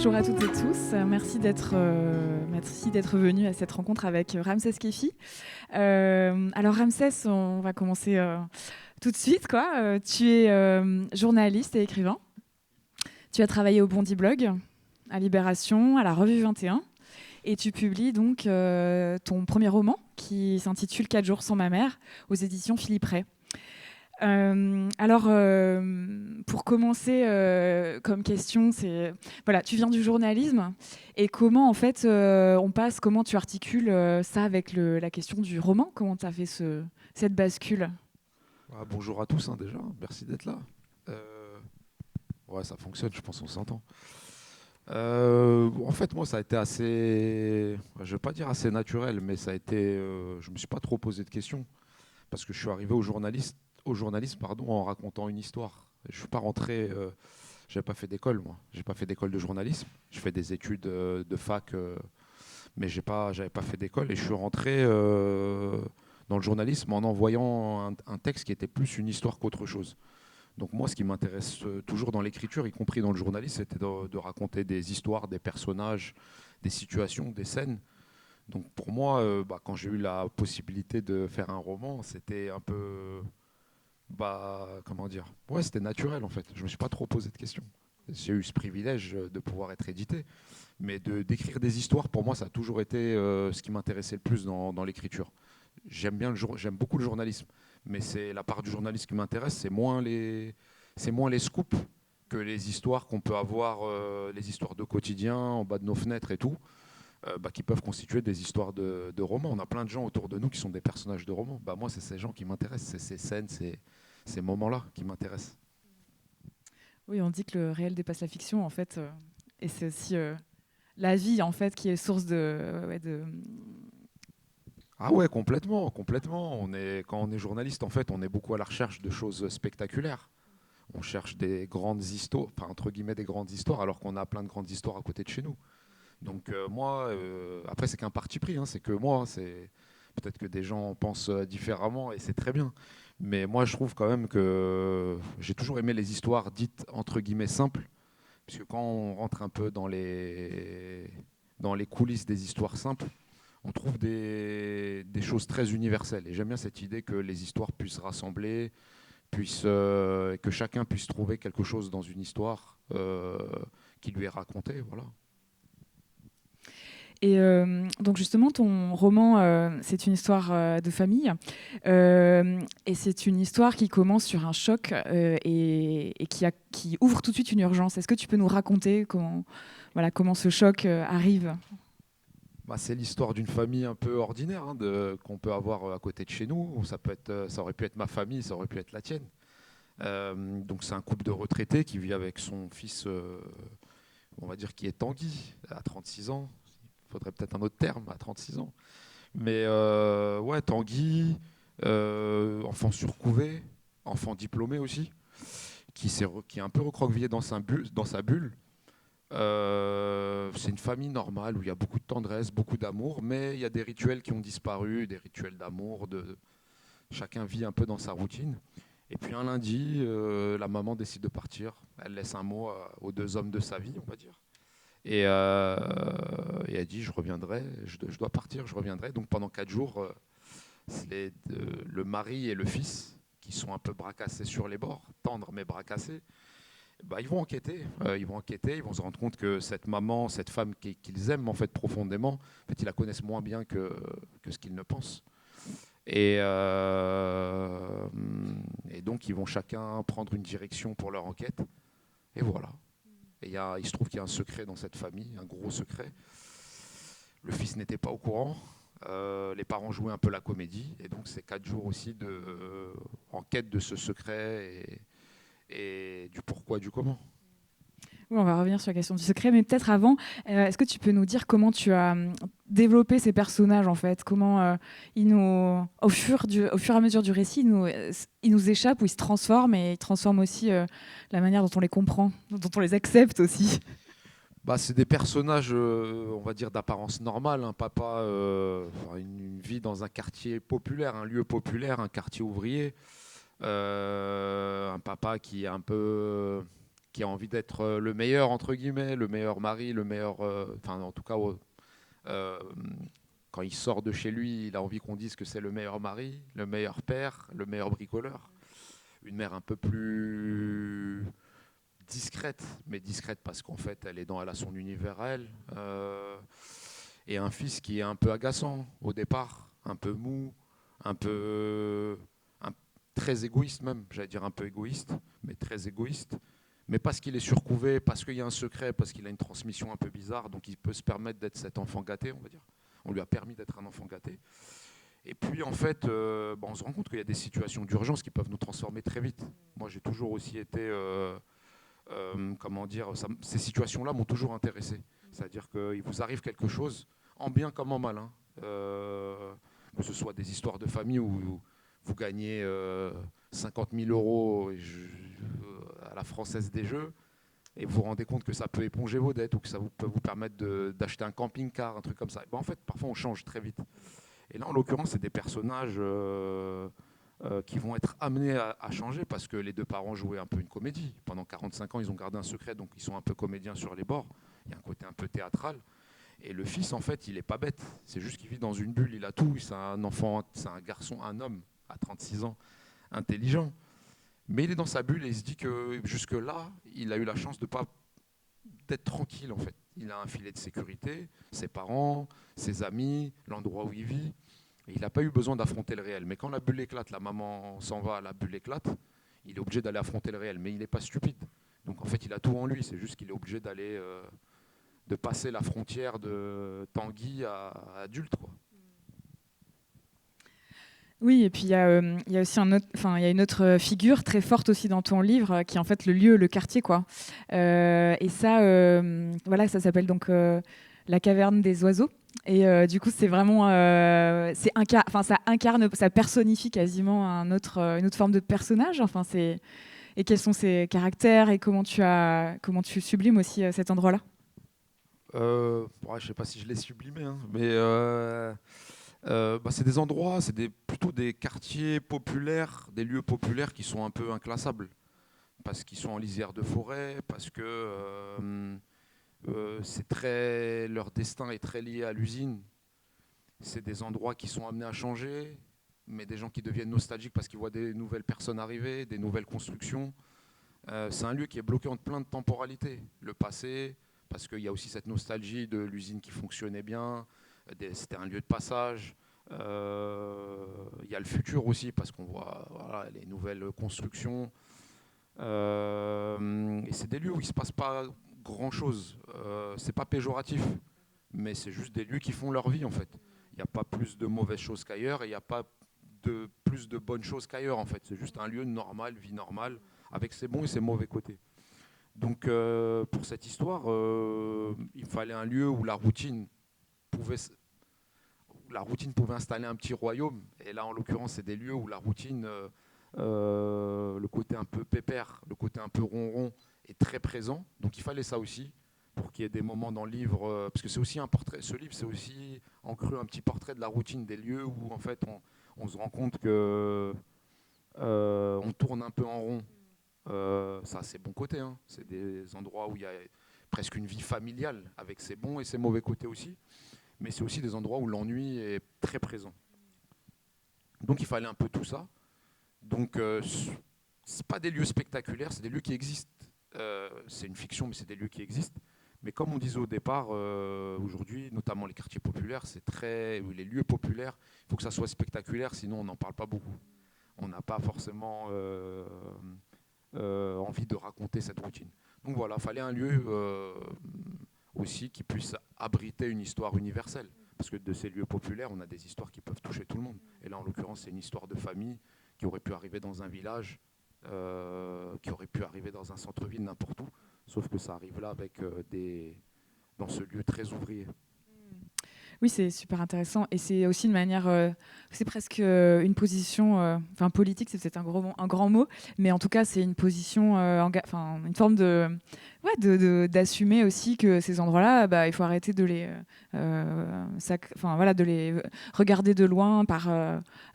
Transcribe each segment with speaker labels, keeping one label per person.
Speaker 1: Bonjour à toutes et tous. Merci d'être venus à cette rencontre avec Ramsès Kefi. Alors Ramsès, on va commencer tout de suite, quoi. Tu es journaliste et écrivain. Tu as travaillé au Bondi Blog, à Libération, à la Revue 21. Et tu publies donc ton premier roman qui s'intitule 4 jours sans ma mère aux éditions Philippe Ray. Pour commencer, comme question, c'est voilà, tu viens du journalisme et comment en fait comment tu articules ça avec la question du roman, comment tu as fait cette bascule?
Speaker 2: Bonjour à tous, déjà, merci d'être là. Ouais, ça fonctionne, je pense qu'on s'entend. En fait, moi, ça a été assez, je ne vais pas dire assez naturel, mais ça a été, je me suis pas trop posé de questions parce que je suis arrivé au journalisme, pardon, en racontant une histoire. Je suis pas rentré, j'avais pas fait d'école, moi. J'ai pas fait d'école de journalisme. Je fais des études de fac, mais j'avais pas fait d'école et je suis rentré dans le journalisme en envoyant un texte qui était plus une histoire qu'autre chose. Donc moi, ce qui m'intéresse toujours dans l'écriture, y compris dans le journalisme, c'était de raconter des histoires, des personnages, des situations, des scènes. Donc pour moi, quand j'ai eu la possibilité de faire un roman, c'était un peu, comment dire, ouais, c'était naturel en fait. Je me suis pas trop posé de questions. J'ai eu ce privilège de pouvoir être édité, mais d'écrire des histoires, pour moi, ça a toujours été ce qui m'intéressait le plus dans l'écriture. J'aime beaucoup le journalisme, mais c'est la part du journalisme qui m'intéresse, c'est moins les scoops que les histoires qu'on peut avoir, les histoires de quotidien en bas de nos fenêtres et tout, qui peuvent constituer des histoires de romans. On a plein de gens autour de nous qui sont des personnages de romans. Moi, c'est ces gens qui m'intéressent, c'est ces scènes, ces moments-là qui m'intéressent.
Speaker 1: Oui, on dit que le réel dépasse la fiction en fait, et c'est aussi la vie en fait qui est source de.
Speaker 2: Ah ouais, complètement, complètement. Quand on est journaliste, en fait, on est beaucoup à la recherche de choses spectaculaires. On cherche des grandes histoires, enfin, entre guillemets des grandes histoires, alors qu'on a plein de grandes histoires à côté de chez nous. Donc moi, après c'est qu'un parti pris, hein, c'est que moi, c'est peut-être que des gens pensent différemment et c'est très bien. Mais moi, je trouve quand même que j'ai toujours aimé les histoires dites entre guillemets simples, puisque quand on rentre un peu dans les coulisses des histoires simples, on trouve des choses très universelles. Et j'aime bien cette idée que les histoires puissent rassembler, que chacun puisse trouver quelque chose dans une histoire qui lui est racontée. Voilà.
Speaker 1: Et donc justement, ton roman, c'est une histoire de famille, et c'est une histoire qui commence sur un choc et qui ouvre tout de suite une urgence. Est-ce que tu peux nous raconter comment ce choc arrive?
Speaker 2: C'est l'histoire d'une famille un peu ordinaire qu'on peut avoir à côté de chez nous. Ça aurait pu être ma famille, ça aurait pu être la tienne. Donc c'est un couple de retraités qui vit avec son fils, on va dire qui est Tanguy, à 36 ans. Il faudrait peut-être un autre terme, à 36 ans. Mais ouais, Tanguy, enfant surcouvé, enfant diplômé aussi, qui est un peu recroquevillé dans sa bulle. C'est une famille normale où il y a beaucoup de tendresse, beaucoup d'amour, mais il y a des rituels qui ont disparu, des rituels d'amour. Chacun vit un peu dans sa routine. Et puis un lundi, la maman décide de partir. Elle laisse un mot aux deux hommes de sa vie, on va dire. Et elle dit, je reviendrai, je dois partir, je reviendrai. Donc pendant 4 jours, le mari et le fils, qui sont un peu bracassés sur les bords, tendres mais bracassés, ils vont enquêter. Ils vont se rendre compte que cette maman, cette femme qu'ils aiment en fait profondément, en fait, ils la connaissent moins bien que ce qu'ils ne pensent. Et, euh, et donc, ils vont chacun prendre une direction pour leur enquête. Et voilà. Et il se trouve qu'il y a un secret dans cette famille, un gros secret. Le fils n'était pas au courant. Les parents jouaient un peu la comédie. Et donc, c'est 4 jours aussi en quête de ce secret et du pourquoi, du comment.
Speaker 1: Oui, on va revenir sur la question du secret, mais peut-être avant, est-ce que tu peux nous dire comment tu as développé ces personnages en fait? Comment au fur et à mesure du récit, ils nous échappent ou ils se transforment et ils transforment aussi la manière dont on les comprend, dont on les accepte aussi.
Speaker 2: C'est des personnages, on va dire, d'apparence normale. Un papa, une vie dans un quartier populaire, un lieu populaire, un quartier ouvrier. Un papa qui est un peu qui a envie d'être le meilleur, entre guillemets, le meilleur mari, le meilleur... Enfin, en tout cas, euh, quand il sort de chez lui, il a envie qu'on dise que c'est le meilleur mari, le meilleur père, le meilleur bricoleur. Une mère un peu plus discrète, mais discrète parce qu'en fait, elle a son univers à elle. Et un fils qui est un peu agaçant au départ, un peu mou, un peu très égoïste même, j'allais dire un peu égoïste, mais très égoïste. Mais parce qu'il est surcouvé, parce qu'il y a un secret, parce qu'il a une transmission un peu bizarre, donc il peut se permettre d'être cet enfant gâté, on va dire. On lui a permis d'être un enfant gâté. Et puis en fait, on se rend compte qu'il y a des situations d'urgence qui peuvent nous transformer très vite. Moi, j'ai toujours aussi été, comment dire, ces situations-là m'ont toujours intéressé. C'est-à-dire qu'il vous arrive quelque chose, en bien comme en mal, hein. Que ce soit des histoires de famille où vous gagnez 50 000 euros à la Française des Jeux, et vous vous rendez compte que ça peut éponger vos dettes ou que ça peut vous permettre d'acheter un camping-car, un truc comme ça. En fait, parfois, on change très vite. Et là, en l'occurrence, c'est des personnages qui vont être amenés à changer parce que les deux parents jouaient un peu une comédie. Pendant 45 ans, ils ont gardé un secret, donc ils sont un peu comédiens sur les bords. Il y a un côté un peu théâtral. Et le fils, en fait, il n'est pas bête. C'est juste qu'il vit dans une bulle, il a tout. C'est un enfant, c'est un garçon, un homme à 36 ans, intelligent. Mais il est dans sa bulle et il se dit que jusque-là, il a eu la chance de pas d'être tranquille, en fait. Il a un filet de sécurité, ses parents, ses amis, l'endroit où il vit. Et il n'a pas eu besoin d'affronter le réel. Mais quand la bulle éclate, la maman s'en va, la bulle éclate, il est obligé d'aller affronter le réel. Mais il n'est pas stupide. Donc en fait, il a tout en lui. C'est juste qu'il est obligé d'aller... de passer la frontière de Tanguy à adulte, quoi.
Speaker 1: Oui, et puis il y a aussi il y a une autre figure très forte aussi dans ton livre, qui est en fait le lieu, le quartier, quoi. Et ça, voilà, ça s'appelle donc la caverne des oiseaux. Et du coup, c'est vraiment, ça incarne, ça personnifie quasiment une autre forme de personnage. Enfin, et quels sont ses caractères et comment tu sublimes aussi cet endroit-là.
Speaker 2: Je sais pas si je l'ai sublimé, hein, mais c'est des endroits, plutôt des quartiers populaires, des lieux populaires qui sont un peu inclassables, parce qu'ils sont en lisière de forêt, parce que leur destin est très lié à l'usine. C'est des endroits qui sont amenés à changer, mais des gens qui deviennent nostalgiques parce qu'ils voient des nouvelles personnes arriver, des nouvelles constructions. C'est un lieu qui est bloqué entre plein de temporalités. Le passé, parce qu'il y a aussi cette nostalgie de l'usine qui fonctionnait bien, c'était un lieu de passage. Il y a le futur aussi, parce qu'on voit les nouvelles constructions. Et c'est des lieux où il ne se passe pas grand-chose. C'est pas péjoratif, mais c'est juste des lieux qui font leur vie, en fait. Il n'y a pas plus de mauvaises choses qu'ailleurs, et il n'y a pas plus de bonnes choses qu'ailleurs, en fait. C'est juste un lieu normal, vie normale, avec ses bons et ses mauvais côtés. Donc pour cette histoire, il fallait un lieu où la routine pouvait installer un petit royaume. Et là, en l'occurrence, c'est des lieux où la routine, le côté un peu pépère, le côté un peu ronron, est très présent. Donc il fallait ça aussi, pour qu'il y ait des moments dans le livre, parce que c'est aussi un portrait. Ce livre, c'est aussi en creux un petit portrait de la routine des lieux où en fait on se rend compte que on tourne un peu en rond. Ça, c'est bon côté, hein. C'est des endroits où il y a presque une vie familiale, avec ses bons et ses mauvais côtés aussi. Mais c'est aussi des endroits où l'ennui est très présent. Donc il fallait un peu tout ça. Donc c'est pas des lieux spectaculaires, c'est des lieux qui existent. C'est une fiction, mais c'est des lieux qui existent. Mais comme on disait au départ, aujourd'hui, notamment les quartiers populaires, les lieux populaires, il faut que ça soit spectaculaire, sinon on n'en parle pas beaucoup. On n'a pas forcément envie de raconter cette routine. Donc voilà, il fallait un lieu aussi qui puisse abriter une histoire universelle. Parce que de ces lieux populaires, on a des histoires qui peuvent toucher tout le monde. Et là, en l'occurrence, c'est une histoire de famille qui aurait pu arriver dans un village, qui aurait pu arriver dans un centre-ville, n'importe où. Sauf que ça arrive là avec dans ce lieu très ouvrier.
Speaker 1: Oui, c'est super intéressant. Et c'est aussi une manière, c'est presque une position, politique, c'est peut-être un grand mot, mais en tout cas, c'est une position, une forme Ouais, d'assumer aussi que ces endroits-là, bah, il faut arrêter de voilà, de les regarder de loin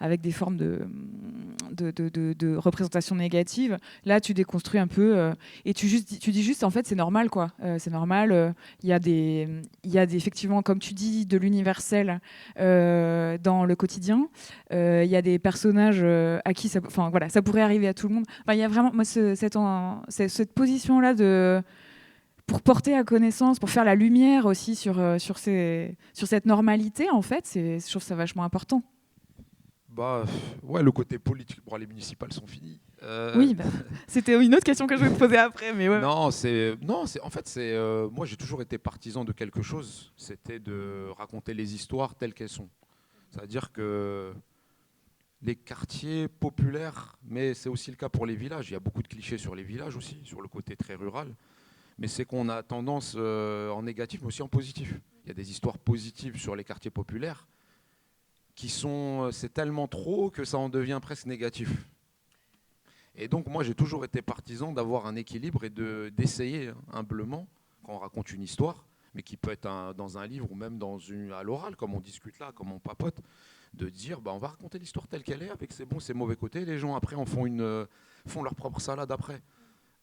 Speaker 1: avec des formes de représentation négative. Là, tu déconstruis un peu et tu dis juste, en fait, c'est normal, quoi. C'est normal. Il y a effectivement, comme tu dis, de l'universel dans le quotidien. Il y a des personnages à qui enfin, voilà, ça pourrait arriver à tout le monde. Enfin, il y a vraiment moi, cette position-là pour porter à connaissance, pour faire la lumière aussi sur cette normalité, en fait, je trouve ça vachement important.
Speaker 2: Bah, ouais, le côté politique, bon, les municipales sont finies.
Speaker 1: Oui, bah, c'était une autre question que je voulais te poser après, mais ouais.
Speaker 2: En fait, moi j'ai toujours été partisan de quelque chose, c'était de raconter les histoires telles qu'elles sont. C'est-à-dire que les quartiers populaires, mais c'est aussi le cas pour les villages. Il y a beaucoup de clichés sur les villages aussi, sur le côté très rural. Mais c'est qu'on a tendance en négatif, mais aussi en positif. Il y a des histoires positives sur les quartiers populaires c'est tellement trop que ça en devient presque négatif. Et donc moi j'ai toujours été partisan d'avoir un équilibre et d'essayer humblement, quand on raconte une histoire, mais qui peut être dans un livre ou même à l'oral, comme on discute là, comme on papote, de dire bah, on va raconter l'histoire telle qu'elle est, avec ses bons, ses mauvais côtés. Les gens après font leur propre salade après.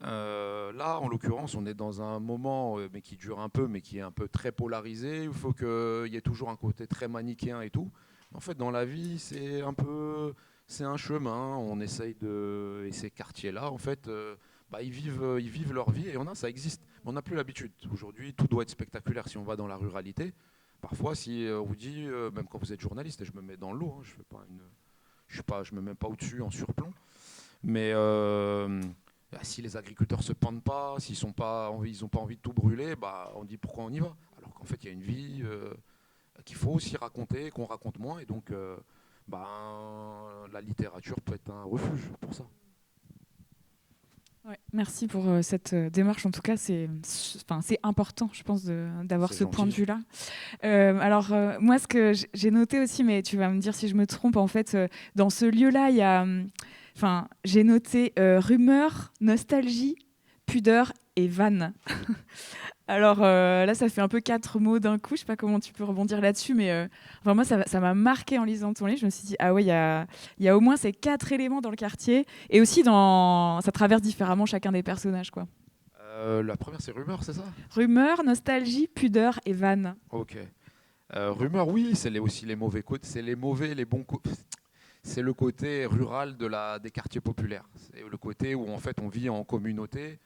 Speaker 2: Là, en l'occurrence, on est dans un moment mais qui dure un peu, mais qui est un peu très polarisé. Il faut qu'il y ait toujours un côté très manichéen et tout. En fait, dans la vie, c'est un chemin. On essaye et ces quartiers-là, en fait, bah, ils vivent leur vie et ça existe. Mais on n'a plus l'habitude. Aujourd'hui, tout doit être spectaculaire si on va dans la ruralité. Parfois, si on vous dit, même quand vous êtes journaliste, et je me mets dans l'eau, hein, je me mets pas au-dessus en surplomb, mais si les agriculteurs se pendent pas, s'ils n'ont pas envie de tout brûler, bah, on dit pourquoi on y va. Alors qu'en fait, il y a une vie qu'il faut aussi raconter, qu'on raconte moins, et donc ben, la littérature peut être un refuge pour ça.
Speaker 1: Ouais, merci pour cette démarche. En tout cas, c'est important, je pense, d'avoir ce point de vue-là. Alors, moi, ce que j'ai noté aussi, mais tu vas me dire si je me trompe, en fait, dans ce lieu-là, il y a, j'ai noté rumeur, nostalgie, pudeur et vanne. Alors là, ça fait un peu 4 mots d'un coup. Je sais pas comment tu peux rebondir là-dessus, mais enfin, moi, ça m'a marqué en lisant ton livre. Je me suis dit, ah ouais, il y a au moins ces 4 éléments dans le quartier. Et aussi, ça traverse différemment chacun des personnages, quoi.
Speaker 2: La première, c'est rumeur, c'est ça?
Speaker 1: Rumeur, nostalgie, pudeur et vanne.
Speaker 2: Ok. Rumeur, oui, aussi les mauvais côtés. C'est les mauvais, les bons côtés. C'est le côté rural des quartiers populaires. C'est le côté où en fait on vit en communauté.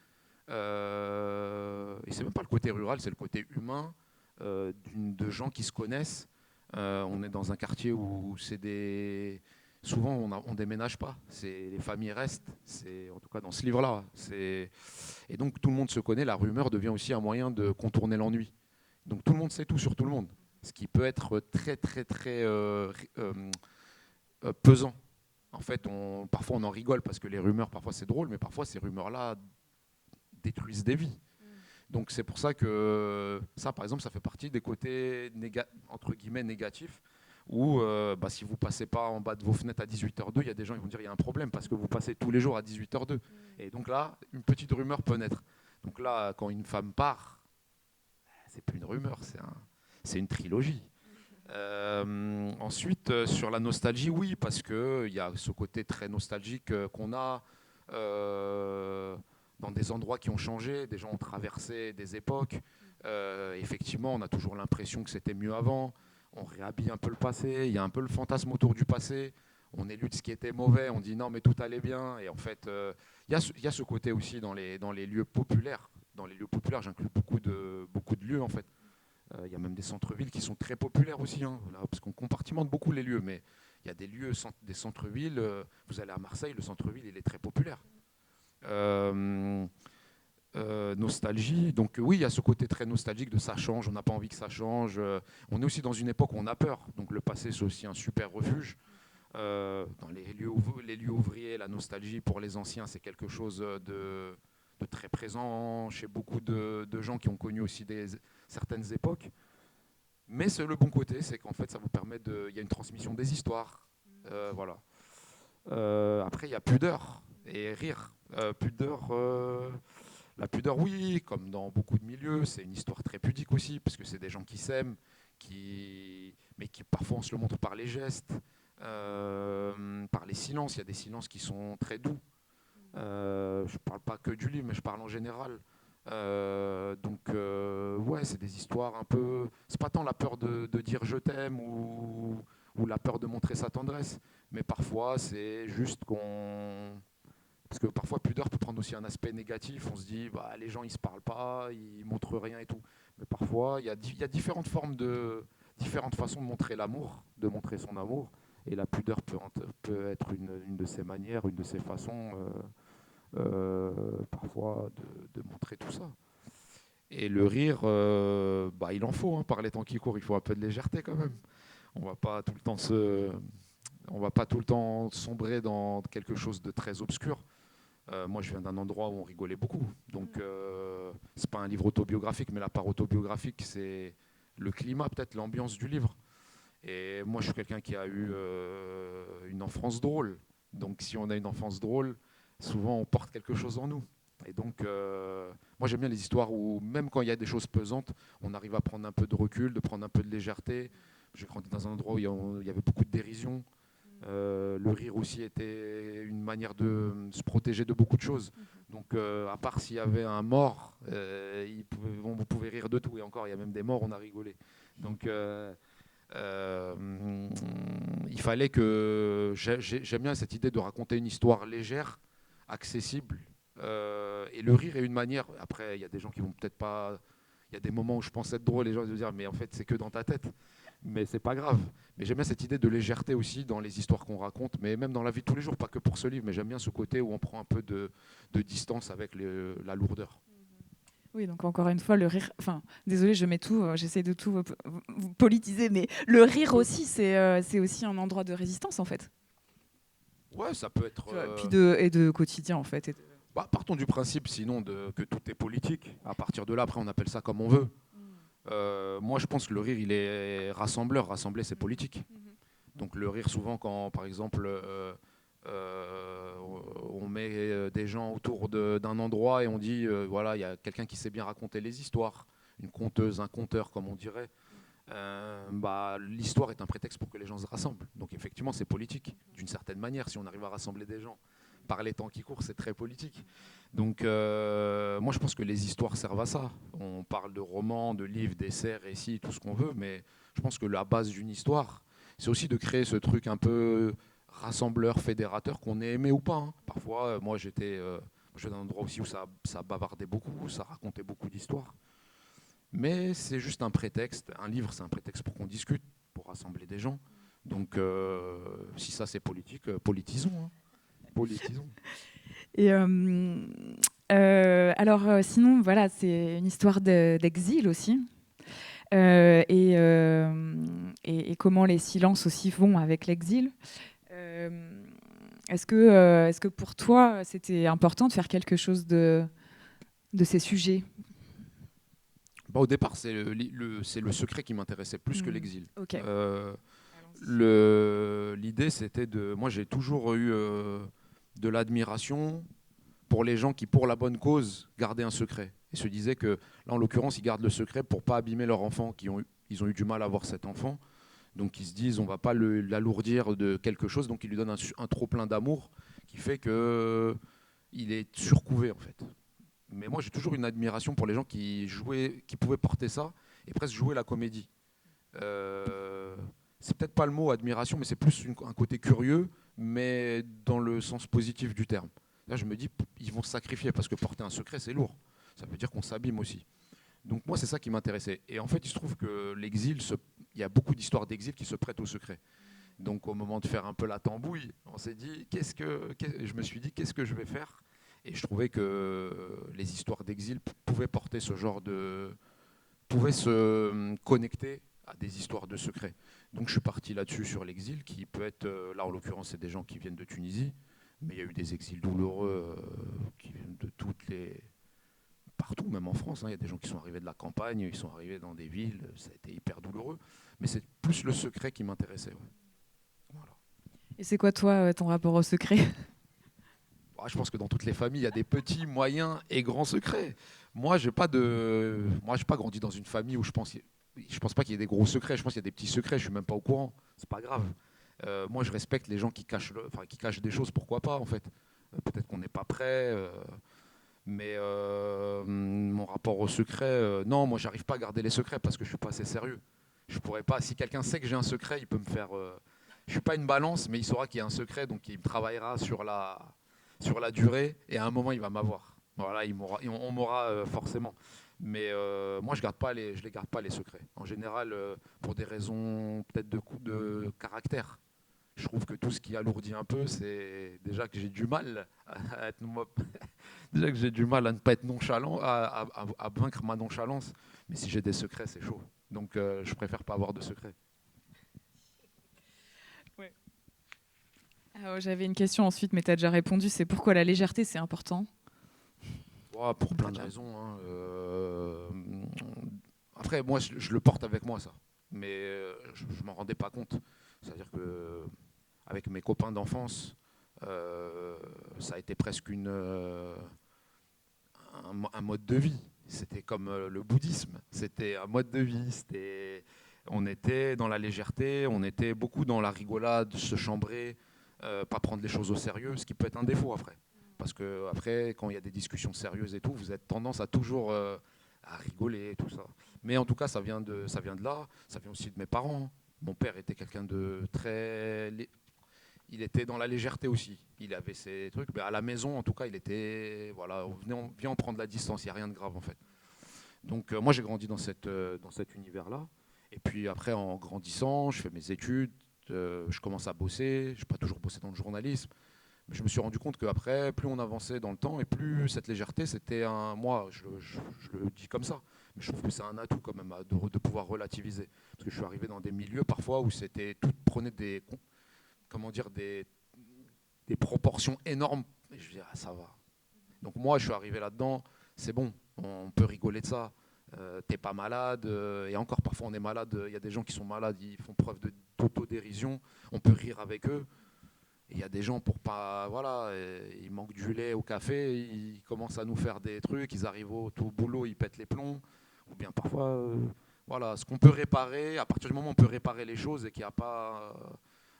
Speaker 2: Et c'est même pas le côté rural, c'est le côté humain de gens qui se connaissent. On est dans un quartier où souvent on déménage pas. Les familles restent. C'est en tout cas dans ce livre-là. Et donc tout le monde se connaît. La rumeur devient aussi un moyen de contourner l'ennui. Donc tout le monde sait tout sur tout le monde, ce qui peut être très très très pesant. En fait, parfois on en rigole parce que les rumeurs, parfois c'est drôle, mais parfois ces rumeurs-là détruisent des vies. Donc c'est pour ça que ça, par exemple, ça fait partie des côtés entre guillemets négatifs où si vous passez pas en bas de vos fenêtres à 18h02, il y a des gens qui vont dire il y a un problème parce que vous passez tous les jours à 18h02. Et donc là, une petite rumeur peut naître. Donc là, quand une femme part, c'est plus une rumeur, c'est une trilogie. Ensuite, sur la nostalgie, oui, parce qu'il y a ce côté très nostalgique qu'on a dans des endroits qui ont changé, des gens ont traversé des époques. Effectivement, on a toujours l'impression que c'était mieux avant. On réhabille un peu le passé, il y a un peu le fantasme autour du passé. On élude ce qui était mauvais, on dit non, mais tout allait bien. Et en fait, il y a ce côté aussi dans les lieux populaires. Dans les lieux populaires, j'inclus beaucoup de lieux, en fait. Il y a même des centres-villes qui sont très populaires aussi, hein, là, parce qu'on compartimente beaucoup les lieux. Mais il y a des lieux, des centres-villes. Vous allez à Marseille, le centre-ville, il est très populaire. Nostalgie, donc oui, il y a ce côté très nostalgique de ça change, on n'a pas envie que ça change. On est aussi dans une époque où on a peur, donc le passé c'est aussi un super refuge. Dans les lieux ouvriers, la nostalgie pour les anciens, c'est quelque chose de très présent chez beaucoup de gens qui ont connu aussi certaines époques. Mais c'est le bon côté, c'est qu'en fait ça vous permet il y a une transmission des histoires. Voilà. Après il y a pudeur et rire. Pudeur, La pudeur, oui, comme dans beaucoup de milieux, c'est une histoire très pudique aussi, parce que c'est des gens qui s'aiment, mais qui parfois on se le montre par les gestes, par les silences. Il y a des silences qui sont très doux. Je ne parle pas que du livre, mais je parle en général. Ouais, c'est des histoires un peu. C'est pas tant la peur de dire je t'aime ou la peur de montrer sa tendresse, mais parfois c'est juste qu'on. Parce que parfois pudeur peut prendre aussi un aspect négatif. On se dit, bah, les gens ils se parlent pas, ils montrent rien et tout. Mais parfois il y a différentes façons de montrer l'amour, de montrer son amour. Et la pudeur peut être une de ces manières, une de ces façons. Parfois de montrer tout ça. Et le rire, bah, il en faut, hein, par les temps qui courent, il faut un peu de légèreté quand même. On va pas tout le temps on va pas tout le temps sombrer dans quelque chose de très obscur. Moi, je viens d'un endroit où on rigolait beaucoup, donc c'est pas un livre autobiographique, mais la part autobiographique, c'est le climat, peut-être l'ambiance du livre. Et moi, je suis quelqu'un qui a eu une enfance drôle. Donc, si on a une enfance drôle, souvent on porte quelque chose en nous. Et donc, moi j'aime bien les histoires où, même quand il y a des choses pesantes, on arrive à prendre un peu de recul, de prendre un peu de légèreté. J'ai grandi dans un endroit où il y avait beaucoup de dérision. Le rire aussi était une manière de se protéger de beaucoup de choses. Donc, à part s'il y avait un mort, vous pouvez rire de tout. Et encore, il y a même des morts, on a rigolé. Donc, euh, il fallait que j'aime bien cette idée de raconter une histoire légère, accessible, et le rire est une manière. Après, il y a des gens qui vont peut-être pas. Il y a des moments où je pense être drôle, les gens vont dire mais en fait c'est que dans ta tête. Mais c'est pas grave. Mais j'aime bien cette idée de légèreté aussi dans les histoires qu'on raconte, mais même dans la vie de tous les jours, pas que pour ce livre. Mais j'aime bien ce côté où on prend un peu de distance avec la lourdeur.
Speaker 1: Oui, donc encore une fois, le rire. Enfin, désolé, je mets tout, j'essaie de tout politiser, mais le rire aussi, c'est aussi un endroit de résistance en fait.
Speaker 2: Ouais, ça peut être.
Speaker 1: Tu vois, et de quotidien en fait.
Speaker 2: Bah, partons du principe, sinon, que tout est politique. À partir de là, après, on appelle ça comme on veut. Moi, je pense que le rire, il est rassembleur. Rassembler, c'est politique. Donc, le rire, souvent, quand, par exemple, on met des gens autour d'un endroit et on dit, voilà, il y a quelqu'un qui sait bien raconter les histoires, une conteuse, un conteur, comme on dirait. Bah, l'histoire est un prétexte pour que les gens se rassemblent. Donc, effectivement, c'est politique, d'une certaine manière, si on arrive à rassembler des gens. Par les temps qui courent, c'est très politique. Donc, moi, je pense que les histoires servent à ça. On parle de romans, de livres, d'essais, récits, tout ce qu'on veut, mais je pense que la base d'une histoire, c'est aussi de créer ce truc un peu rassembleur, fédérateur, qu'on ait aimé ou pas, hein. Parfois, moi, j'étais dans un endroit aussi où ça bavardait beaucoup, ça racontait beaucoup d'histoires. Mais c'est juste un prétexte. Un livre, c'est un prétexte pour qu'on discute, pour rassembler des gens. Donc, si ça, c'est politique, politisons, hein. Politisons.
Speaker 1: Et alors, sinon, voilà, c'est une histoire d'exil aussi. Et comment les silences aussi vont avec l'exil. Est-ce que pour toi, c'était important de faire quelque chose de ces sujets?
Speaker 2: Bah, au départ, c'est le secret qui m'intéressait plus que l'exil.
Speaker 1: Ok.
Speaker 2: L'idée, c'était de. Moi, j'ai toujours eu de l'admiration pour les gens qui, pour la bonne cause, gardaient un secret. Et se disaient que, là, en l'occurrence, ils gardent le secret pour pas abîmer leur enfant, ils ont eu du mal à avoir cet enfant. Donc, ils se disent, on va pas l'alourdir de quelque chose. Donc, ils lui donnent un trop plein d'amour qui fait que il est surcouvé, en fait. Mais moi, j'ai toujours une admiration pour les gens qui jouaient, qui pouvaient porter ça et presque jouer la comédie. Euh, c'est peut-être pas le mot admiration, mais c'est plus un côté curieux, mais dans le sens positif du terme. Là, je me dis, ils vont se sacrifier parce que porter un secret, c'est lourd. Ça veut dire qu'on s'abîme aussi. Donc moi, c'est ça qui m'intéressait. Et en fait, il se trouve que l'exil, il y a beaucoup d'histoires d'exil qui se prêtent au secret. Donc au moment de faire un peu la tambouille, on s'est dit, je me suis dit, qu'est-ce que je vais faire? Et je trouvais que les histoires d'exil pouvaient porter ce genre pouvaient se connecter à des histoires de secret. Donc je suis parti là-dessus sur l'exil, qui peut être, là en l'occurrence, c'est des gens qui viennent de Tunisie, mais il y a eu des exils douloureux qui viennent de partout, même en France, hein. Il y a des gens qui sont arrivés de la campagne, ils sont arrivés dans des villes, ça a été hyper douloureux. Mais c'est plus le secret qui m'intéressait. Ouais. Voilà.
Speaker 1: Et c'est quoi, toi, ton rapport au secret?
Speaker 2: je pense que dans toutes les familles, il y a des petits, moyens et grands secrets. Moi, j'ai pas grandi dans une famille où je pense pas qu'il y ait des gros secrets. Je pense qu'il y a des petits secrets. Je suis même pas au courant. C'est pas grave. Moi, je respecte les gens qui cachent, qui cachent des choses. Pourquoi pas, en fait. Peut-être qu'on n'est pas prêt. Mais mon rapport au secret, non, moi, j'arrive pas à garder les secrets parce que je suis pas assez sérieux. Je pourrais pas. Si quelqu'un sait que j'ai un secret, il peut me faire. Je suis pas une balance, mais il saura qu'il y a un secret, donc il travaillera sur la durée, et à un moment, il va m'avoir. Voilà, on m'aura forcément. Mais moi, je les garde pas les secrets. En général, pour des raisons peut-être de caractère. Je trouve que tout ce qui alourdit un peu, c'est déjà que j'ai du mal à être déjà que j'ai du mal à ne pas être nonchalant, à vaincre ma nonchalance. Mais si j'ai des secrets, c'est chaud. Donc, je préfère pas avoir de secrets.
Speaker 1: Ouais. J'avais une question ensuite, mais tu as déjà répondu. C'est pourquoi la légèreté, c'est important?
Speaker 2: Pour plein de raisons. Hein. Après, moi, je le porte avec moi, ça. Mais je ne m'en rendais pas compte. C'est-à-dire que avec mes copains d'enfance, ça a été presque un mode de vie. C'était comme le bouddhisme. C'était un mode de vie. On était dans la légèreté, on était beaucoup dans la rigolade, se chambrer, pas prendre les choses au sérieux, ce qui peut être un défaut après. Parce que après, quand il y a des discussions sérieuses et tout, vous avez tendance à toujours à rigoler et tout ça. Mais en tout cas, ça vient de là. Ça vient aussi de mes parents. Mon père était quelqu'un de très... Il était dans la légèreté aussi. Il avait ses trucs. Mais à la maison, en tout cas, il était... Voilà, viens en prendre la distance, il n'y a rien de grave en fait. Donc moi, j'ai grandi dans cet univers-là. Et puis après, en grandissant, je fais mes études, je commence à bosser. Je n'ai pas toujours bossé dans le journalisme. Mais je me suis rendu compte qu'après, plus on avançait dans le temps et plus cette légèreté, c'était un... Moi, je le dis comme ça, mais je trouve que c'est un atout quand même de pouvoir relativiser. Parce que je suis arrivé dans des milieux parfois où tout prenait comment dire, des proportions énormes. Et je dis, ah, ça va. Donc moi, je suis arrivé là-dedans, c'est bon, on peut rigoler de ça. T'es pas malade, et encore parfois on est malade, il y a des gens qui sont malades, ils font preuve d'autodérision, on peut rire avec eux. Il y a des gens pour pas, voilà, ils manquent du lait au café, ils commencent à nous faire des trucs, ils arrivent au boulot, ils pètent les plombs. Ou bien parfois, voilà, ce qu'on peut réparer, à partir du moment où on peut réparer les choses et qu'il n'y a pas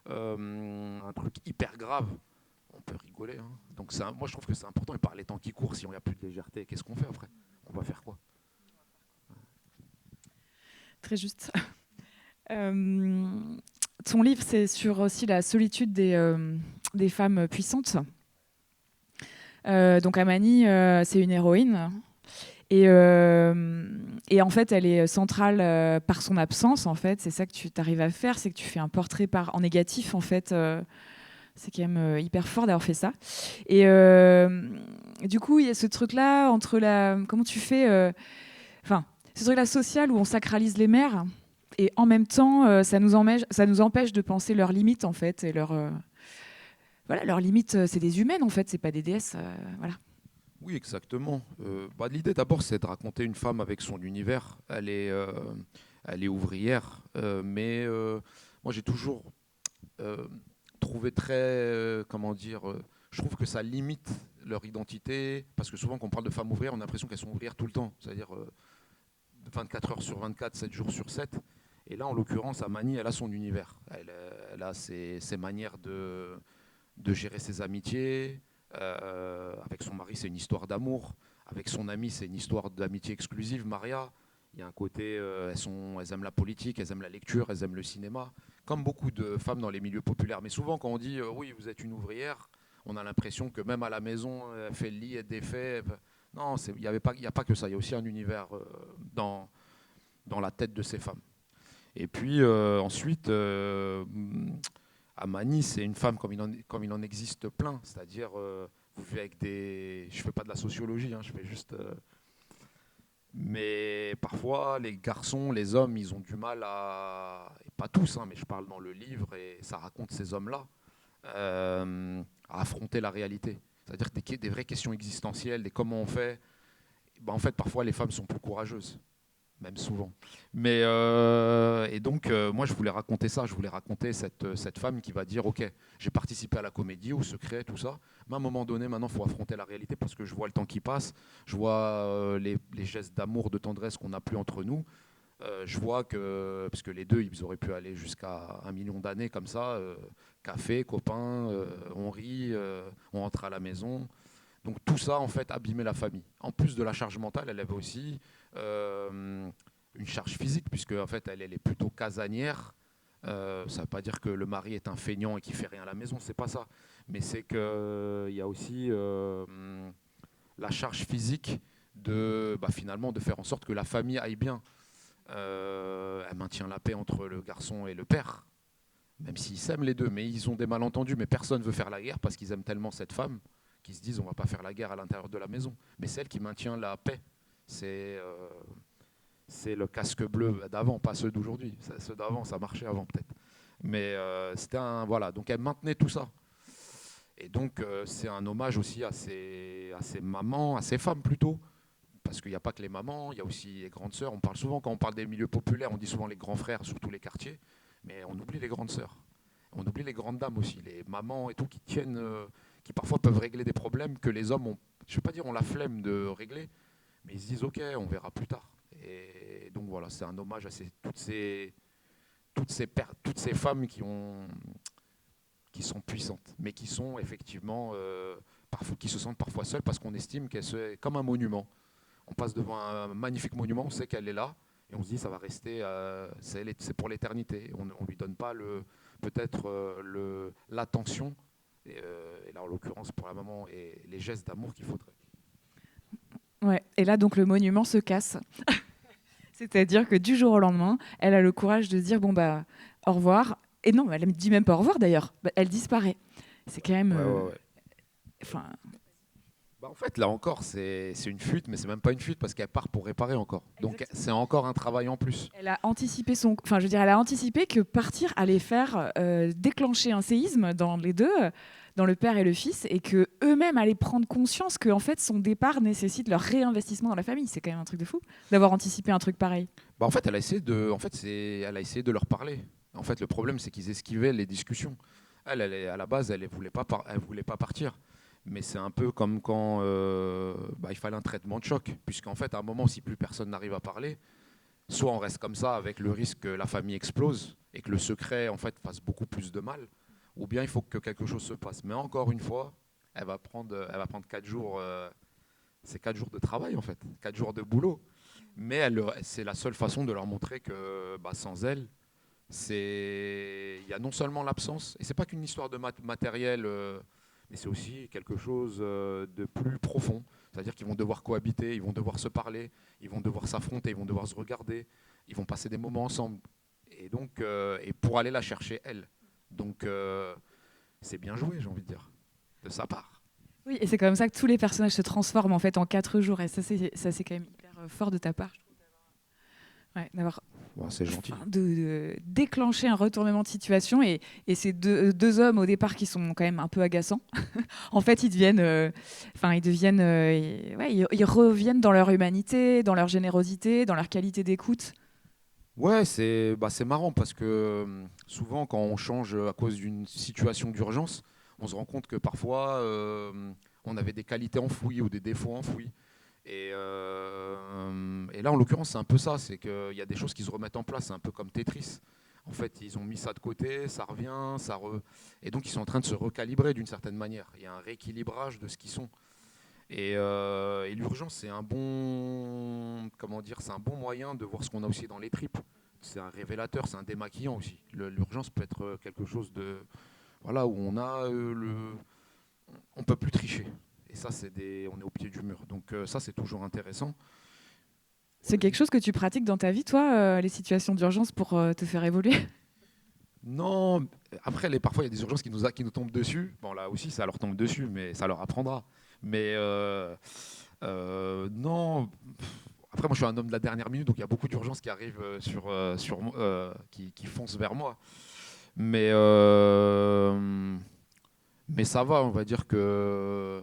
Speaker 2: un truc hyper grave, on peut rigoler. Hein. Donc moi je trouve que c'est important, et par les temps qui courent, si on n'y a plus de légèreté, qu'est-ce qu'on fait après? On va faire quoi?
Speaker 1: Très juste. Ton livre, c'est sur aussi la solitude des femmes puissantes. Donc Amani, c'est une héroïne. Et en fait, elle est centrale par son absence. En fait, c'est ça que tu arrives à faire, c'est que tu fais un portrait en négatif. En fait, c'est quand même hyper fort d'avoir fait ça. Et du coup, il y a ce truc-là entre comment tu fais, ce truc-là social où on sacralise les mères. Et en même temps, ça nous empêche de penser leurs limites, en fait. Et voilà, leurs limites, c'est des humaines, en fait, c'est pas des déesses. Voilà.
Speaker 2: Oui, exactement. L'idée d'abord, c'est de raconter une femme avec son univers. Elle est ouvrière, mais moi j'ai toujours trouvé très, comment dire, je trouve que ça limite leur identité, parce que souvent quand on parle de femmes ouvrières, on a l'impression qu'elles sont ouvrières tout le temps, c'est-à-dire 24 heures sur 24, 7 jours sur 7. Et là, en l'occurrence, Amani, elle a son univers. Elle a ses manières de gérer ses amitiés. Avec son mari, c'est une histoire d'amour. Avec son amie, c'est une histoire d'amitié exclusive, Maria. Il y a un côté, elles aiment la politique, elles aiment la lecture, elles aiment le cinéma, comme beaucoup de femmes dans les milieux populaires. Mais souvent, quand on dit oui, vous êtes une ouvrière, on a l'impression que même à la maison, elle fait le lit, elle défait. Non, il n'y a pas que ça. Il y a aussi un univers dans la tête de ces femmes. Et puis ensuite, Amani, c'est une femme comme il en existe plein. C'est-à-dire, vous vivez avec des... Je ne fais pas de la sociologie, hein, je fais juste... Mais parfois, les garçons, les hommes, ils ont du mal à... Et pas tous, hein, mais je parle dans le livre, et ça raconte ces hommes-là, à affronter la réalité. C'est-à-dire des vraies questions existentielles, des comment on fait. En fait, parfois, les femmes sont plus courageuses. même souvent. Et donc, moi, je voulais raconter ça. Je voulais raconter cette femme qui va dire, OK, j'ai participé à la comédie, au secret, tout ça. Mais à un moment donné, maintenant, il faut affronter la réalité parce que je vois le temps qui passe. Je vois les gestes d'amour, de tendresse qu'on n'a plus entre nous. Je vois que, parce que les deux, ils auraient pu aller jusqu'à 1 million d'années comme ça, café, copains, on rit, on rentre à la maison. Donc tout ça, en fait, abîmait la famille. En plus de la charge mentale, elle avait aussi euh, une charge physique, puisque en fait, elle est plutôt casanière. Ça ne veut pas dire que le mari est un feignant et qu'il fait rien à la maison, c'est pas ça. Mais c'est qu'il y a aussi la charge physique de finalement de faire en sorte que la famille aille bien. Elle maintient la paix entre le garçon et le père, même s'ils s'aiment les deux, mais ils ont des malentendus, mais personne ne veut faire la guerre parce qu'ils aiment tellement cette femme qu'ils se disent on va pas faire la guerre à l'intérieur de la maison. Mais c'est elle qui maintient la paix. C'est le casque bleu d'avant, pas ceux d'aujourd'hui. Ceux d'avant, ça marchait avant peut-être. Mais c'était un... Voilà, donc elle maintenait tout ça. Et donc c'est un hommage aussi à ces mamans, à ces femmes plutôt, parce qu'il n'y a pas que les mamans, il y a aussi les grandes sœurs. On parle souvent, quand on parle des milieux populaires, on dit souvent les grands frères, surtout les quartiers, mais on oublie les grandes sœurs. On oublie les grandes dames aussi, les mamans et tout, qui tiennent, qui parfois peuvent régler des problèmes que les hommes ont, je ne vais pas dire ont la flemme de régler, mais ils se disent ok, on verra plus tard. Et donc voilà, c'est un hommage à toutes ces femmes qui sont puissantes, mais qui sont effectivement, parfois, qui se sentent parfois seules parce qu'on estime qu'elles sont comme un monument. On passe devant un magnifique monument, on sait qu'elle est là, et on se dit ça va rester, c'est pour l'éternité. On ne lui donne pas peut-être l'attention, et là en l'occurrence pour la maman, et les gestes d'amour qu'il faudrait.
Speaker 1: Ouais. Et là, donc, le monument se casse. C'est-à-dire que du jour au lendemain, elle a le courage de dire bon bah au revoir. Et non, elle ne dit même pas au revoir d'ailleurs. Bah, elle disparaît. C'est quand même.
Speaker 2: Ouais, ouais, ouais.
Speaker 1: Enfin,
Speaker 2: Bah, en fait, là encore, c'est une fuite, mais c'est même pas une fuite parce qu'elle part pour réparer encore. Donc
Speaker 1: exactement.
Speaker 2: c'est encore un travail en plus.
Speaker 1: Elle a anticipé son. Enfin, je veux dire, elle a anticipé que partir allait faire déclencher un séisme dans les deux, dans le père et le fils, et que eux-mêmes allaient prendre conscience que en fait son départ nécessite leur réinvestissement dans la famille. C'est quand même un truc de fou d'avoir anticipé un truc pareil.
Speaker 2: Bah, en fait, elle a essayé de leur parler. En fait, le problème, c'est qu'ils esquivaient les discussions. À la base, elle voulait pas partir. Mais c'est un peu comme quand il fallait un traitement de choc, puisqu'en fait, à un moment, si plus personne n'arrive à parler, soit on reste comme ça avec le risque que la famille explose et que le secret en fait fasse beaucoup plus de mal, ou bien il faut que quelque chose se passe. Mais encore une fois, elle va prendre 4 jours. C'est 4 jours de travail en fait, 4 jours de boulot. Mais c'est la seule façon de leur montrer que sans elle, il y a non seulement l'absence, et c'est pas qu'une histoire de matériel, mais c'est aussi quelque chose de plus profond. C'est-à-dire qu'ils vont devoir cohabiter, ils vont devoir se parler, ils vont devoir s'affronter, ils vont devoir se regarder, ils vont passer des moments ensemble. Et donc, et pour aller la chercher elle. Donc, c'est bien joué, j'ai envie de dire, de sa part.
Speaker 1: Oui, et c'est comme ça que tous les personnages se transforment en fait en 4 jours. Et ça, c'est quand même hyper fort de ta part, je trouve, d'avoir
Speaker 2: Bon, c'est gentil.
Speaker 1: de déclencher un retournement de situation. Et ces deux hommes au départ qui sont quand même un peu agaçants, en fait, ils deviennent, ils reviennent dans leur humanité, dans leur générosité, dans leur qualité d'écoute.
Speaker 2: Ouais, c'est marrant parce que souvent quand on change à cause d'une situation d'urgence, on se rend compte que parfois on avait des qualités enfouies ou des défauts enfouis. Et là, en l'occurrence, c'est un peu ça, c'est qu'il y a des choses qui se remettent en place, c'est un peu comme Tetris. En fait, ils ont mis ça de côté, ça revient, et donc ils sont en train de se recalibrer d'une certaine manière. Il y a un rééquilibrage de ce qu'ils sont. Et l'urgence, c'est un bon, comment dire, c'est un bon moyen de voir ce qu'on a aussi dans les tripes. C'est un révélateur, c'est un démaquillant aussi. L'urgence peut être quelque chose de, voilà, où on a on peut plus tricher. Et ça, on est au pied du mur. Donc ça, c'est toujours intéressant.
Speaker 1: C'est quelque chose que tu pratiques dans ta vie, toi, les situations d'urgence pour te faire évoluer?
Speaker 2: Non, après, parfois, il y a des urgences qui nous tombent dessus. Bon, là aussi, ça leur tombe dessus, mais ça leur apprendra. Mais non. Après, moi, je suis un homme de la dernière minute, donc il y a beaucoup d'urgences qui arrivent qui foncent vers moi. Mais, mais ça va, on va dire que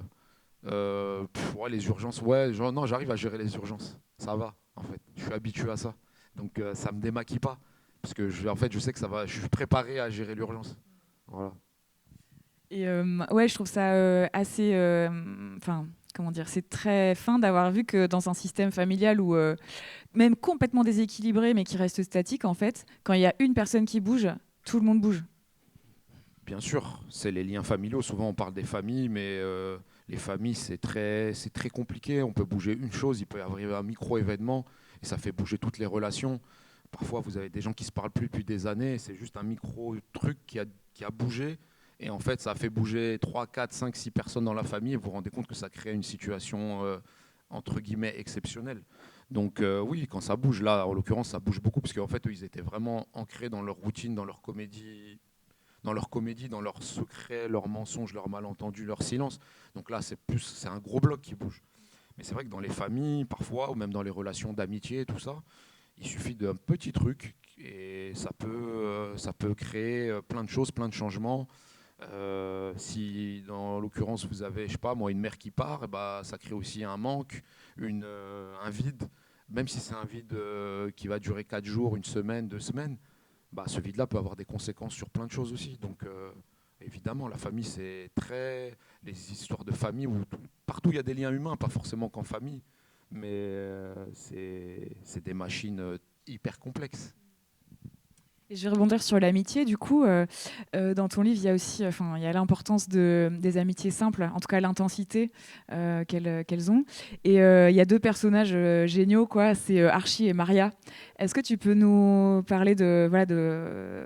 Speaker 2: ouais, les urgences, ouais, non, j'arrive à gérer les urgences. Ça va, en fait. Je je suis habitué à ça. Donc ça me démaquille pas. Parce que en fait, je sais que ça va, je suis préparé à gérer l'urgence. Voilà.
Speaker 1: Et ouais, je trouve ça assez. Enfin, comment dire, c'est très fin d'avoir vu que dans un système familial où, même complètement déséquilibré, mais qui reste statique, en fait, quand il y a une personne qui bouge, tout le monde bouge.
Speaker 2: Bien sûr, c'est les liens familiaux. Souvent, on parle des familles, mais les familles, c'est très compliqué. On peut bouger une chose, il peut y avoir un micro-événement, et ça fait bouger toutes les relations. Parfois, vous avez des gens qui ne se parlent plus depuis des années, c'est juste un micro-truc qui a bougé, et en fait, ça a fait bouger 3, 4, 5, 6 personnes dans la famille, et vous vous rendez compte que ça crée une situation, entre guillemets, exceptionnelle. Donc oui, quand ça bouge, là, en l'occurrence, ça bouge beaucoup, parce qu'en fait, eux, ils étaient vraiment ancrés dans leur routine, dans leurs secrets, leurs mensonges, leurs malentendus, leur silence. Donc là, c'est un gros bloc qui bouge. Mais c'est vrai que dans les familles, parfois, ou même dans les relations d'amitié, tout ça, il suffit d'un petit truc et ça peut créer plein de choses, plein de changements. Si dans l'occurrence vous avez, je sais pas moi, une mère qui part, et bah, ça crée aussi un manque, un vide. Même si c'est un vide qui va durer 4 jours, une semaine, 2 semaines, bah, ce vide-là peut avoir des conséquences sur plein de choses aussi. Donc, évidemment, la famille, c'est très. Les histoires de famille, partout il y a des liens humains, pas forcément qu'en famille, mais c'est des machines hyper complexes.
Speaker 1: Et je vais rebondir sur l'amitié. Du coup, dans ton livre, il y a aussi, enfin, il y a l'importance des amitiés simples, en tout cas l'intensité qu'elles ont. Et il y a deux personnages géniaux, quoi. C'est Archie et Maria. Est-ce que tu peux nous parler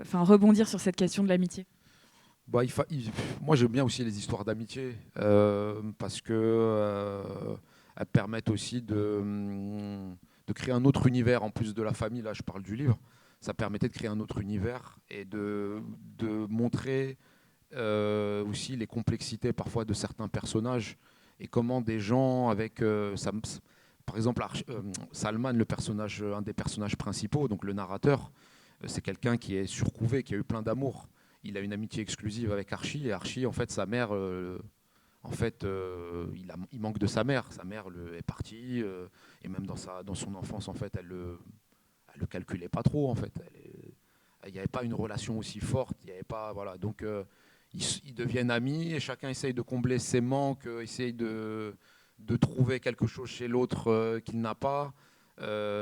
Speaker 1: enfin, rebondir sur cette question de l'amitié?
Speaker 2: Bah, moi, j'aime bien aussi les histoires d'amitié parce que elles permettent aussi de créer un autre univers en plus de la famille. Là, je parle du livre. Ça permettait de créer un autre univers et de montrer aussi les complexités parfois de certains personnages et comment des gens avec par exemple Salman, un des personnages principaux, donc le narrateur, c'est quelqu'un qui est surcouvé, qui a eu plein d'amour. Il a une amitié exclusive avec Archie et Archie, en fait, sa mère, il manque de sa mère. Sa mère est partie et même dans son enfance, en fait, elle le calculait pas trop, en fait. Il n'y avait pas une relation aussi forte. Il y avait pas, voilà. Donc ils deviennent amis et chacun essaye de combler ses manques, essaye de trouver quelque chose chez l'autre qu'il n'a pas.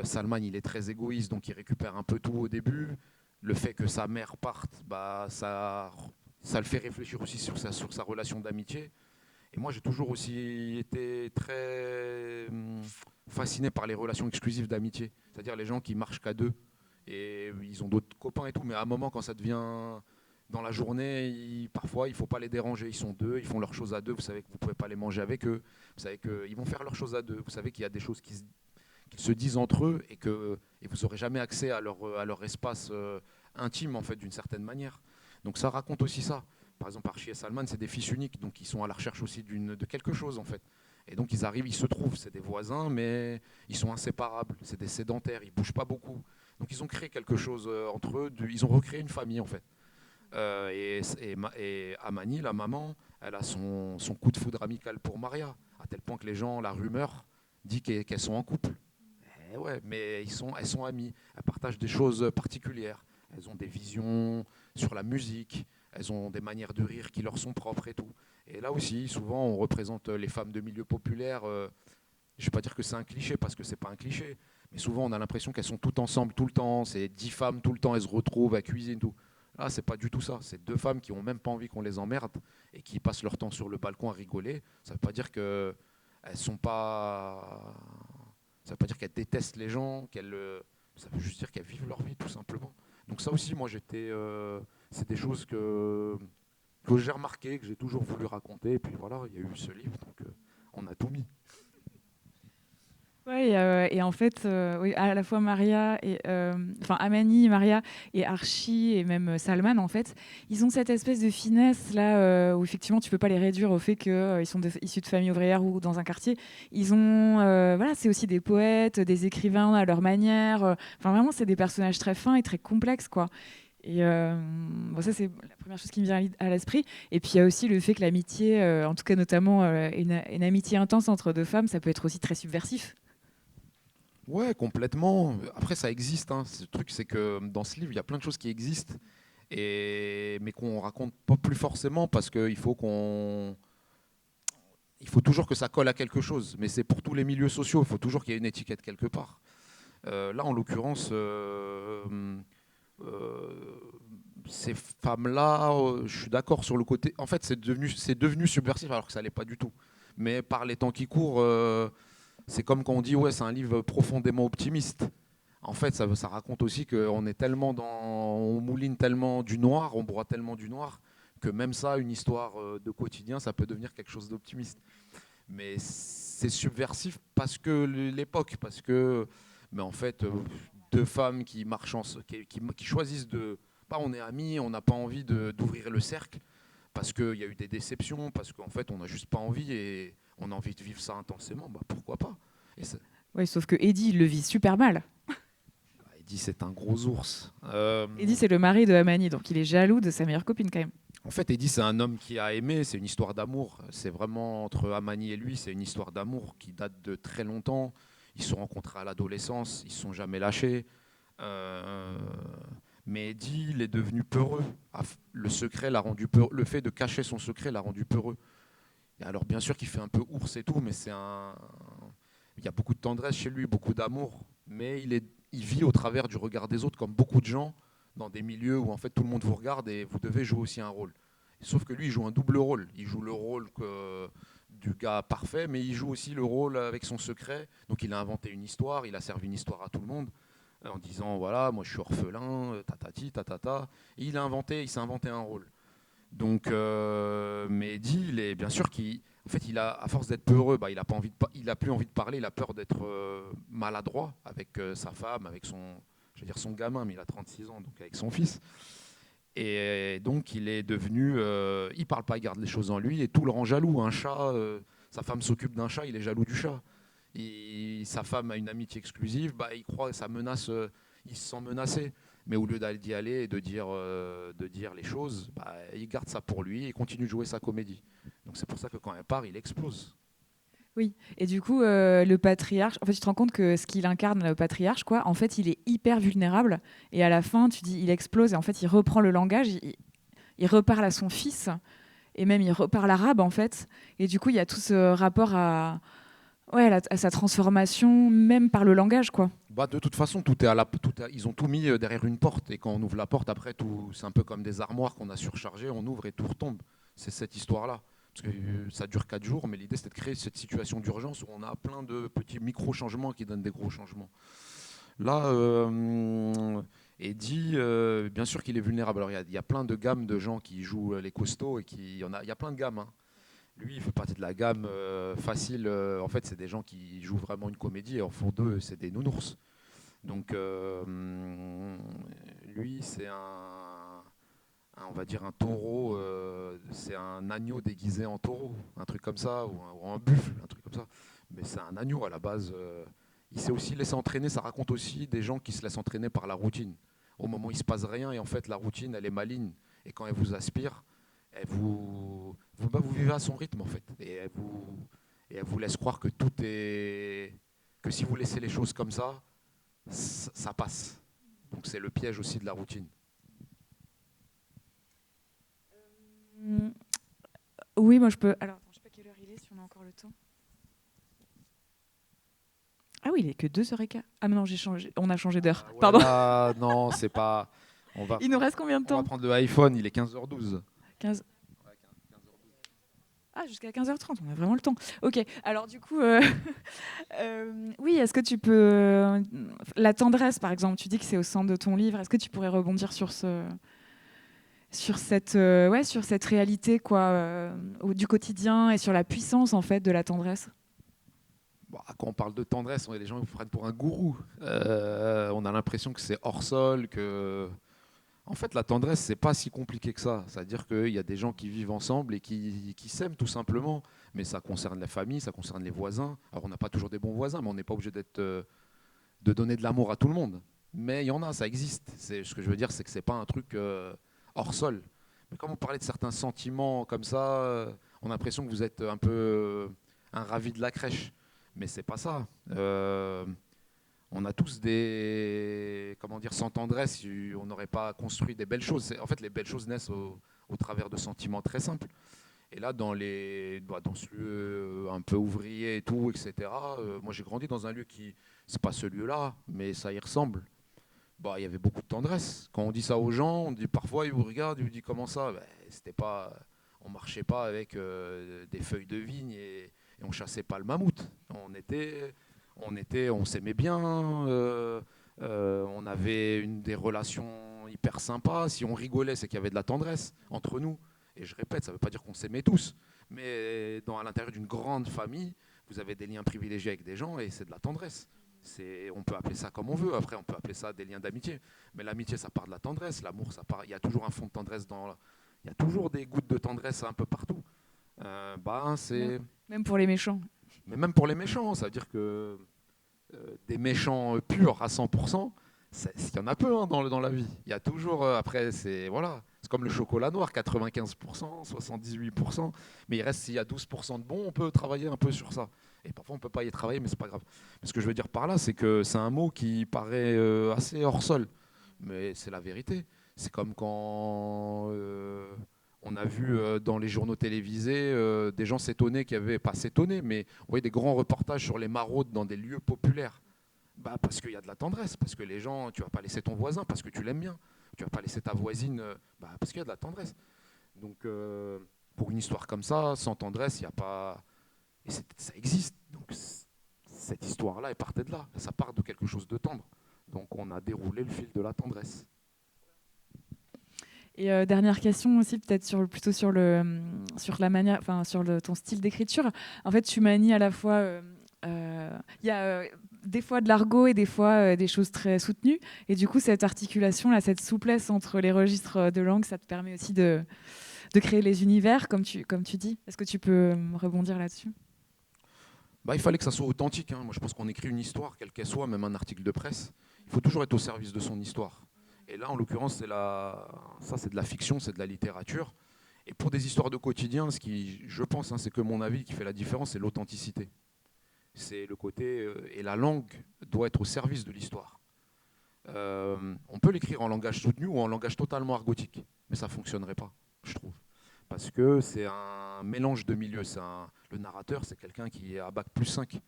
Speaker 2: Salman, il est très égoïste, donc il récupère un peu tout au début. Le fait que sa mère parte, bah, ça le fait réfléchir aussi sur sa relation d'amitié. Et moi, j'ai toujours aussi été très fasciné par les relations exclusives d'amitié. C'est-à-dire les gens qui marchent qu'à deux. Et ils ont d'autres copains et tout, mais à un moment, quand ça devient dans la journée, parfois, il ne faut pas les déranger. Ils sont deux, ils font leurs choses à deux. Vous savez que vous ne pouvez pas les manger avec eux. Vous savez qu'ils vont faire leurs choses à deux. Vous savez qu'il y a des choses qu'ils se disent entre eux et vous n'aurez jamais accès à leur espace intime, en fait, d'une certaine manière. Donc ça raconte aussi ça. Par exemple, Archie et Salman, c'est des fils uniques, donc ils sont à la recherche aussi de quelque chose, en fait. Et donc ils arrivent, ils se trouvent, c'est des voisins, mais ils sont inséparables, c'est des sédentaires, ils ne bougent pas beaucoup. Donc ils ont créé quelque chose entre eux, ils ont recréé une famille, en fait. Et Amani, la maman, elle a son coup de foudre amical pour Maria, à tel point que la rumeur dit qu'elles sont en couple. Eh ouais, mais elles sont amies, elles partagent des choses particulières, elles ont des visions sur la musique, elles ont des manières de rire qui leur sont propres et tout. Et là aussi, souvent, on représente les femmes de milieu populaire. Je ne vais pas dire que c'est un cliché, parce que c'est pas un cliché, mais souvent, on a l'impression qu'elles sont toutes ensemble tout le temps, c'est 10 femmes tout le temps, elles se retrouvent, elles cuisinent, tout. Là, c'est pas du tout ça. C'est deux femmes qui ont même pas envie qu'on les emmerde et qui passent leur temps sur le balcon à rigoler. Ça veut pas dire que elles sont pas. Ça veut pas dire qu'elles détestent les gens. Ça veut juste dire qu'elles vivent leur vie tout simplement. Donc ça aussi, moi, c'est des choses que j'ai remarquées, que j'ai toujours voulu raconter. Et puis voilà, il y a eu ce livre, donc on a tout mis.
Speaker 1: Ouais, et en fait, oui, à la fois enfin Amani, Maria et Archie et même Salman, en fait, ils ont cette espèce de finesse là où effectivement tu peux pas les réduire au fait qu'ils sont issus de familles ouvrières ou dans un quartier. Ils ont, voilà, c'est aussi des poètes, des écrivains à leur manière. Enfin vraiment, c'est des personnages très fins et très complexes, quoi. Et bon, ça, c'est la première chose qui me vient à l'esprit. Et puis, il y a aussi le fait que l'amitié, en tout cas notamment une amitié intense entre deux femmes, ça peut être aussi très subversif.
Speaker 2: Ouais, complètement. Après, ça existe, hein. Le truc, c'est que dans ce livre, il y a plein de choses qui existent, mais qu'on raconte pas plus forcément parce il faut toujours que ça colle à quelque chose. Mais c'est pour tous les milieux sociaux, il faut toujours qu'il y ait une étiquette quelque part. Là, en l'occurrence, euh, ces femmes-là, je suis d'accord sur le côté. En fait, c'est devenu subversif alors que ça l'est pas du tout. Mais par les temps qui courent, c'est comme quand on dit ouais, c'est un livre profondément optimiste. En fait, ça raconte aussi qu'on est tellement on mouline tellement du noir, on broie tellement du noir que même ça, une histoire de quotidien, ça peut devenir quelque chose d'optimiste. Mais c'est subversif parce que l'époque, parce que, mais en fait, deux femmes qui marchent, qui choisissent de, pas on est amis, on n'a pas envie d'ouvrir le cercle parce qu'il y a eu des déceptions, parce qu'en fait, on n'a juste pas envie et on a envie de vivre ça intensément, bah pourquoi pas. Et ça,
Speaker 1: Oui, sauf que Eddie, il le vit super mal.
Speaker 2: il dit c'est un gros ours.
Speaker 1: Eddie, c'est le mari de Amani, donc il est jaloux de sa meilleure copine quand même.
Speaker 2: En fait, Eddie, c'est un homme qui a aimé, c'est une histoire d'amour. C'est vraiment entre Amani et lui, c'est une histoire d'amour qui date de très longtemps. Ils se sont rencontrés à l'adolescence, ils ne se sont jamais lâchés. Euh, mais Eddie, il est devenu peureux. Le secret l'a rendu peureux. Le fait de cacher son secret l'a rendu peureux. Et alors, bien sûr qu'il fait un peu ours et tout, mais il y a beaucoup de tendresse chez lui, beaucoup d'amour. Mais il vit au travers du regard des autres, comme beaucoup de gens, dans des milieux où en fait tout le monde vous regarde et vous devez jouer aussi un rôle. Sauf que lui, il joue un double rôle. Il joue le rôle du gars parfait, mais il joue aussi le rôle avec son secret. Donc il a inventé une histoire, il a servi une histoire à tout le monde en disant voilà, moi je suis orphelin, tatati, tatata. Et il s'est inventé un rôle. Donc, Mehdi, il est bien sûr qu'il, en fait, à force d'être peureux, bah, il a plus envie de parler, il a peur d'être maladroit avec sa femme, avec je veux dire son gamin, mais il a 36 ans, donc avec son fils. Et donc, il est devenu, il parle pas, il garde les choses en lui, et tout le rend jaloux. Un chat, sa femme s'occupe d'un chat, il est jaloux du chat. Sa femme a une amitié exclusive, bah, il croit que ça menace, il se sent menacé. Mais au lieu d'y aller et de dire les choses, bah, il garde ça pour lui et continue de jouer sa comédie. Donc c'est pour ça que quand elle part, il explose.
Speaker 1: Oui, et du coup, le patriarche, en fait, tu te rends compte que ce qu'il incarne, le patriarche, quoi, en fait, il est hyper vulnérable. Et à la fin, tu dis, il explose, et en fait, il reprend le langage, il reparle à son fils, et même il reparle arabe, en fait. Et du coup, il y a tout ce rapport ouais, à sa transformation, même par le langage, quoi.
Speaker 2: Bah, de toute façon, ils ont tout mis derrière une porte. Et quand on ouvre la porte, après, c'est un peu comme des armoires qu'on a surchargées, on ouvre et tout retombe. C'est cette histoire-là. Parce que ça dure 4 jours, mais l'idée, c'était de créer cette situation d'urgence où on a plein de petits micro-changements qui donnent des gros changements. Là, Eddie, bien sûr qu'il est vulnérable. Alors, il y a plein de gammes de gens qui jouent les costauds et il y a plein de gammes, hein. Lui, il fait partie de la gamme facile. En fait, c'est des gens qui jouent vraiment une comédie et en fond d'eux, c'est des nounours. Donc, lui, c'est on va dire un taureau, c'est un agneau déguisé en taureau, un truc comme ça, ou un buffle, un truc comme ça. Mais c'est un agneau à la base. Il s'est aussi laissé entraîner. Ça raconte aussi des gens qui se laissent entraîner par la routine. Au moment où il se passe rien, et en fait, la routine, elle est maligne. Et quand elle vous aspire, vous vivez à son rythme en fait, et elle vous laisse croire que que si vous laissez les choses comme ça passe. Donc c'est le piège aussi de la routine.
Speaker 1: Mm. Oui, moi je peux. Alors, attends, je sais pas quelle heure il est, si on a encore le temps. Ah oui, il est que 2h15. Ah mais non, on a changé d'heure.
Speaker 2: Ouais,
Speaker 1: Pardon.
Speaker 2: là, non, c'est pas.
Speaker 1: Il nous reste combien de
Speaker 2: On va
Speaker 1: temps?
Speaker 2: prendre le iPhone, il est 15h12.
Speaker 1: 15. Ah, jusqu'à 15h30, on a vraiment le temps. Ok, alors du coup, oui, est-ce que tu peux... la tendresse, par exemple, tu dis que c'est au centre de ton livre. Est-ce que tu pourrais rebondir ouais, sur cette réalité quoi, du quotidien et sur la puissance, en fait, de la tendresse?
Speaker 2: Bon, quand on parle de tendresse, les gens vous prennent pour un gourou. On a l'impression que c'est hors sol, que en fait, la tendresse, c'est pas si compliqué que ça. C'est-à-dire qu'il y a des gens qui vivent ensemble et qui s'aiment tout simplement. Mais ça concerne la famille, ça concerne les voisins. Alors, on n'a pas toujours des bons voisins, mais on n'est pas obligé de donner de l'amour à tout le monde. Mais il y en a, ça existe. Ce que je veux dire, c'est que c'est pas un truc hors sol. Mais quand vous parlez de certains sentiments comme ça, on a l'impression que vous êtes un peu un ravi de la crèche. Mais c'est pas ça. on a tous des, comment dire, sans tendresse, on n'aurait pas construit des belles choses. En fait, les belles choses naissent au travers de sentiments très simples. Et là, dans ce lieu un peu ouvrier et tout, etc., moi j'ai grandi dans un lieu qui, c'est pas ce lieu-là, mais ça y ressemble. Bah, il y avait beaucoup de tendresse. Quand on dit ça aux gens, on dit parfois, ils vous regardent, ils vous disent comment ça. Ben, c'était pas, on marchait pas avec des feuilles de vigne et on chassait pas le mammouth. On s'aimait bien. On avait des relations hyper sympas. Si on rigolait, c'est qu'il y avait de la tendresse entre nous. Et je répète, ça ne veut pas dire qu'on s'aimait tous, mais à l'intérieur d'une grande famille, vous avez des liens privilégiés avec des gens et c'est de la tendresse. On peut appeler ça comme on veut, après on peut appeler ça des liens d'amitié. Mais l'amitié, ça part de la tendresse, l'amour, ça part. Il y a toujours un fond de tendresse il y a toujours des gouttes de tendresse un peu partout.
Speaker 1: Même pour les méchants.
Speaker 2: Mais même pour les méchants, ça veut dire que des méchants purs à 100%, il y en a peu hein, dans la vie. Il y a toujours, après, c'est comme le chocolat noir, 95%, 78%, mais s'il y a 12% de bons, on peut travailler un peu sur ça. Et parfois, on ne peut pas y travailler, mais c'est pas grave. Mais ce que je veux dire par là, c'est que c'est un mot qui paraît assez hors sol, mais c'est la vérité. C'est comme quand on a vu dans les journaux télévisés des gens s'étonner pas s'étonner, mais on voyait des grands reportages sur les maraudes dans des lieux populaires. Bah, parce qu'il y a de la tendresse, parce que les gens, tu vas pas laisser ton voisin parce que tu l'aimes bien. Tu vas pas laisser ta voisine parce qu'il y a de la tendresse. Donc, pour une histoire comme ça, sans tendresse, il n'y a pas. Et ça existe. Donc, cette histoire-là, elle partait de là. Ça part de quelque chose de tendre. Donc, on a déroulé le fil de la tendresse.
Speaker 1: Et dernière question aussi, peut-être plutôt sur la manière, enfin ton style d'écriture. En fait, tu manies à la fois. Il y a des fois de l'argot et des fois des choses très soutenues. Et du coup, cette articulation, là, cette souplesse entre les registres de langue, ça te permet aussi de créer les univers, comme tu dis. Est-ce que tu peux rebondir là-dessus ?
Speaker 2: Il fallait que ça soit authentique. Hein. Moi, je pense qu'on écrit une histoire, quelle qu'elle soit, même un article de presse. Il faut toujours être au service de son histoire. Et là, en l'occurrence, ça, c'est de la fiction, c'est de la littérature. Et pour des histoires de quotidien, ce qui, je pense, c'est que mon avis qui fait la différence, c'est l'authenticité. C'est le côté... et la langue doit être au service de l'histoire. On peut l'écrire en langage soutenu ou en langage totalement argotique, mais ça ne fonctionnerait pas, je trouve. Parce que c'est un mélange de milieux. Le narrateur, c'est quelqu'un qui est à bac plus 5.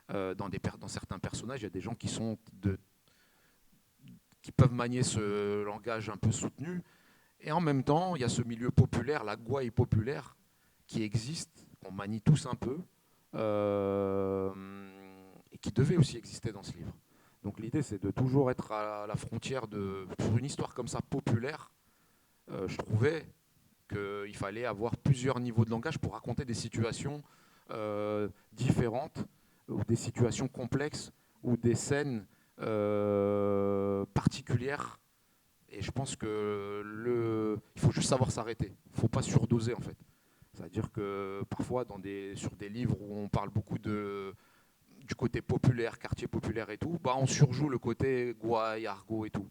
Speaker 2: Dans certains personnages, il y a des gens qui peuvent manier ce langage un peu soutenu. Et en même temps, il y a ce milieu populaire, la gouaille populaire, qui existe, qu'on manie tous un peu, et qui devait aussi exister dans ce livre. Donc l'idée, c'est de toujours être à la frontière pour une histoire comme ça populaire. Je trouvais qu'il fallait avoir plusieurs niveaux de langage pour raconter des situations différentes, ou des situations complexes, ou des scènes particulières. Et je pense que il faut juste savoir s'arrêter. Il ne faut pas surdoser en fait. C'est-à-dire que parfois sur des livres où on parle beaucoup du côté populaire, quartier populaire et tout, on surjoue le côté gouaille, argot et tout.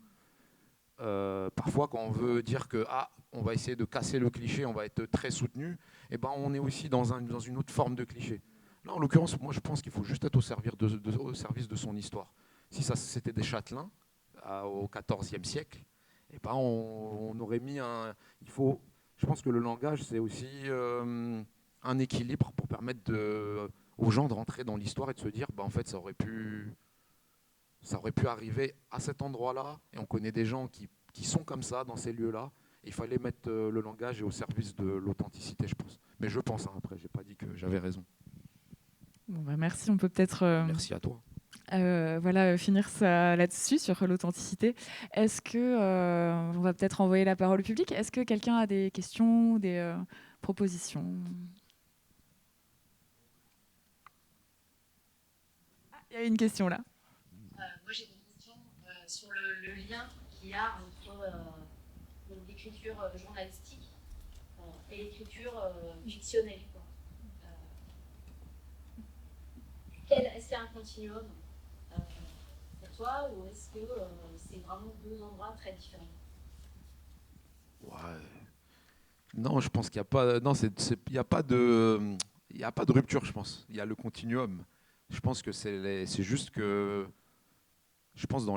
Speaker 2: Parfois quand on veut dire que on va essayer de casser le cliché, on va être très soutenu, et on est aussi dans une autre forme de cliché. Là en l'occurrence, moi je pense qu'il faut juste être au service de son histoire. Si ça c'était des châtelains au XIVe siècle, on aurait mis je pense que le langage, c'est aussi un équilibre pour permettre aux gens de rentrer dans l'histoire et de se dire, en fait, ça aurait pu arriver à cet endroit-là. Et on connaît des gens qui sont comme ça, dans ces lieux-là. Il fallait mettre le langage au service de l'authenticité, je pense. Mais je pense, après, je n'ai pas dit que j'avais raison.
Speaker 1: Bon, merci, on peut peut-être...
Speaker 2: Merci à toi.
Speaker 1: Finir ça là-dessus, sur l'authenticité. Est-ce que, on va peut-être envoyer la parole au public, est-ce que quelqu'un a des questions, des propositions ? Il y a une question là.
Speaker 3: Moi j'ai une question sur le lien qu'il y a entre l'écriture journalistique et l'écriture fictionnelle. Est-ce qu'il y a un continuum pour toi, ou est-ce que c'est vraiment deux endroits très différents ?
Speaker 2: Ouais. Non, je pense qu'il n'y a pas. Non, il n'y a pas de rupture, je pense. Il y a le continuum. Je pense que c'est juste que je pense dans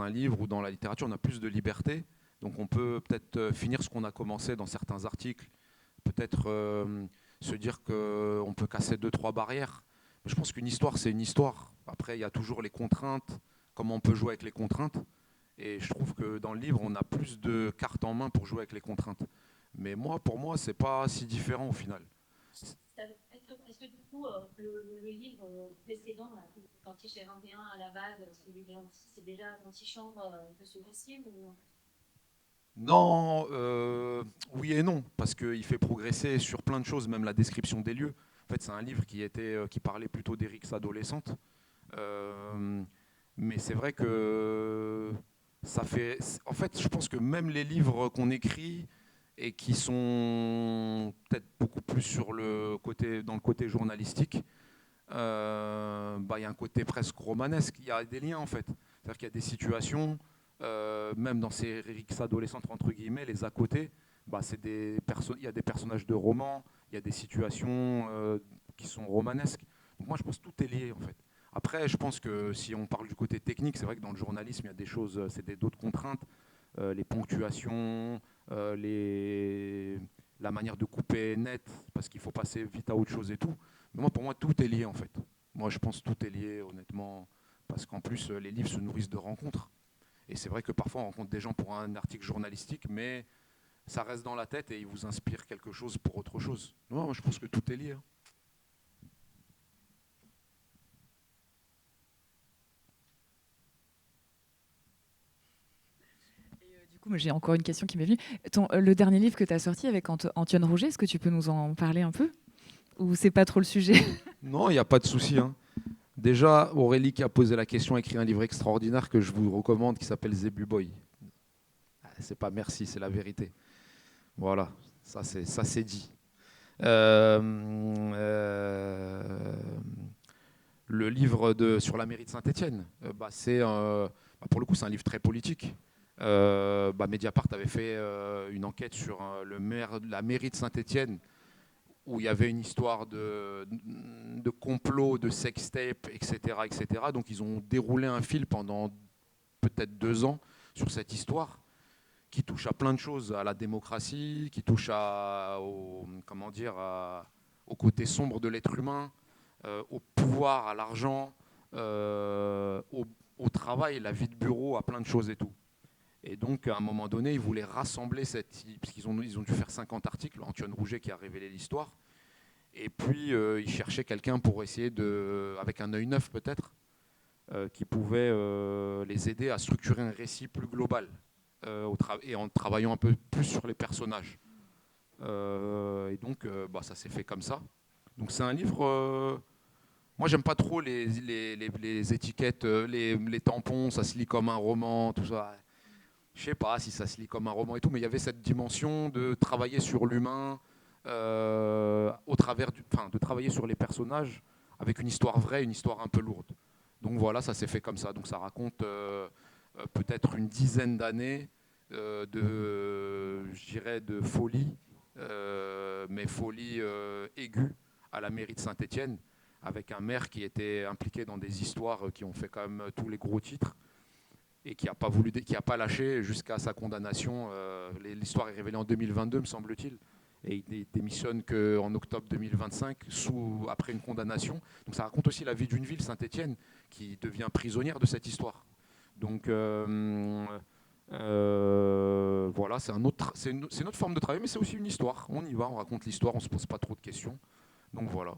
Speaker 2: un livre ou dans la littérature, on a plus de liberté. Donc on peut peut-être finir ce qu'on a commencé dans certains articles, peut-être se dire qu'on peut casser 2-3 barrières. Mais je pense qu'une histoire, c'est une histoire. Après, il y a toujours les contraintes, comment on peut jouer avec les contraintes. Et je trouve que dans le livre, on a plus de cartes en main pour jouer avec les contraintes. Mais pour moi, c'est pas si différent au final.
Speaker 3: Est-ce que du coup, le livre précédent, L'Antichambre 21 à Laval, celui de l'Anti, c'est déjà l'Antichambre de ce récit ou...
Speaker 2: Non, oui et non, parce qu'il fait progresser sur plein de choses, même la description des lieux. En fait, c'est un livre qui parlait plutôt des rixes adolescentes. Mais c'est vrai que ça fait... En fait, je pense que même les livres qu'on écrit et qui sont peut-être beaucoup plus dans le côté journalistique, y a un côté presque romanesque. Il y a des liens, en fait. C'est-à-dire qu'il y a des situations... même dans ces rixes adolescentes entre guillemets, les à côté, il y a des personnages de romans, il y a des situations qui sont romanesques. Donc moi je pense que tout est lié en fait. Après je pense que si on parle du côté technique, c'est vrai que dans le journalisme il y a des choses, d'autres contraintes, les ponctuations, la manière de couper net, parce qu'il faut passer vite à autre chose et tout. Mais pour moi tout est lié en fait. Moi je pense que tout est lié honnêtement, parce qu'en plus les livres se nourrissent de rencontres. Et c'est vrai que parfois on rencontre des gens pour un article journalistique, mais ça reste dans la tête et ils vous inspirent quelque chose pour autre chose. Non, moi je pense que tout est lié.
Speaker 1: Du coup, j'ai encore une question qui m'est venue. Le dernier livre que tu as sorti avec Antoine Rouget, est-ce que tu peux nous en parler un peu? Ou c'est pas trop le sujet?
Speaker 2: Non, il n'y a pas de souci. Déjà, Aurélie qui a posé la question a écrit un livre extraordinaire que je vous recommande qui s'appelle Zebu Boy. C'est pas merci, c'est la vérité. Voilà, ça c'est dit. Le livre sur la mairie de Saint-Étienne, pour le coup c'est un livre très politique. Mediapart avait fait une enquête sur la mairie de Saint-Étienne où il y avait une histoire de complot, de sextape, etc., etc. Donc ils ont déroulé un fil pendant peut-être 2 ans sur cette histoire qui touche à plein de choses, à la démocratie, qui touche au côté sombre de l'être humain, au pouvoir, à l'argent, au travail, la vie de bureau, à plein de choses et tout. Et donc, à un moment donné, ils voulaient rassembler parce qu'ils ont dû faire 50 articles, Antoine Rouget qui a révélé l'histoire. Et puis, ils cherchaient quelqu'un pour essayer avec un œil neuf peut-être, qui pouvait les aider à structurer un récit plus global, et en travaillant un peu plus sur les personnages. Et donc, ça s'est fait comme ça. Donc, c'est un livre... moi, j'aime pas trop les étiquettes, les tampons, ça se lit comme un roman, tout ça. Je sais pas si ça se lit comme un roman et tout, mais il y avait cette dimension de travailler sur l'humain, de travailler sur les personnages avec une histoire vraie, une histoire un peu lourde. Donc voilà, ça s'est fait comme ça. Donc ça raconte peut-être une dizaine d'années de folie, mais folie aiguë à la mairie de Saint-Étienne, avec un maire qui était impliqué dans des histoires qui ont fait quand même tous les gros titres et qui n'a pas lâché jusqu'à sa condamnation. L'histoire est révélée en 2022, me semble-t-il, et il démissionne qu'en octobre 2025, après une condamnation. Donc ça raconte aussi la vie d'une ville, Saint-Étienne, qui devient prisonnière de cette histoire. Donc voilà, c'est une autre forme de travail, mais c'est aussi une histoire. On y va, on raconte l'histoire, on ne se pose pas trop de questions. Donc voilà.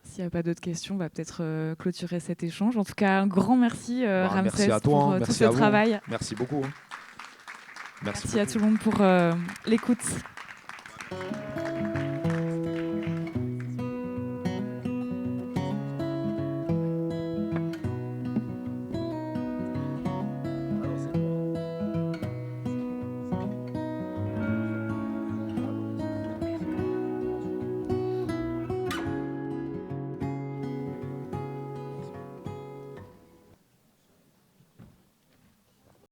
Speaker 1: S'il n'y a pas d'autres questions, on va peut-être clôturer cet échange. En tout cas, un grand merci, Ramsès,
Speaker 2: merci à toi,
Speaker 1: pour
Speaker 2: merci
Speaker 1: tout ce
Speaker 2: à vous.
Speaker 1: travail.
Speaker 2: Merci beaucoup.
Speaker 1: Merci à tout le monde pour l'écoute.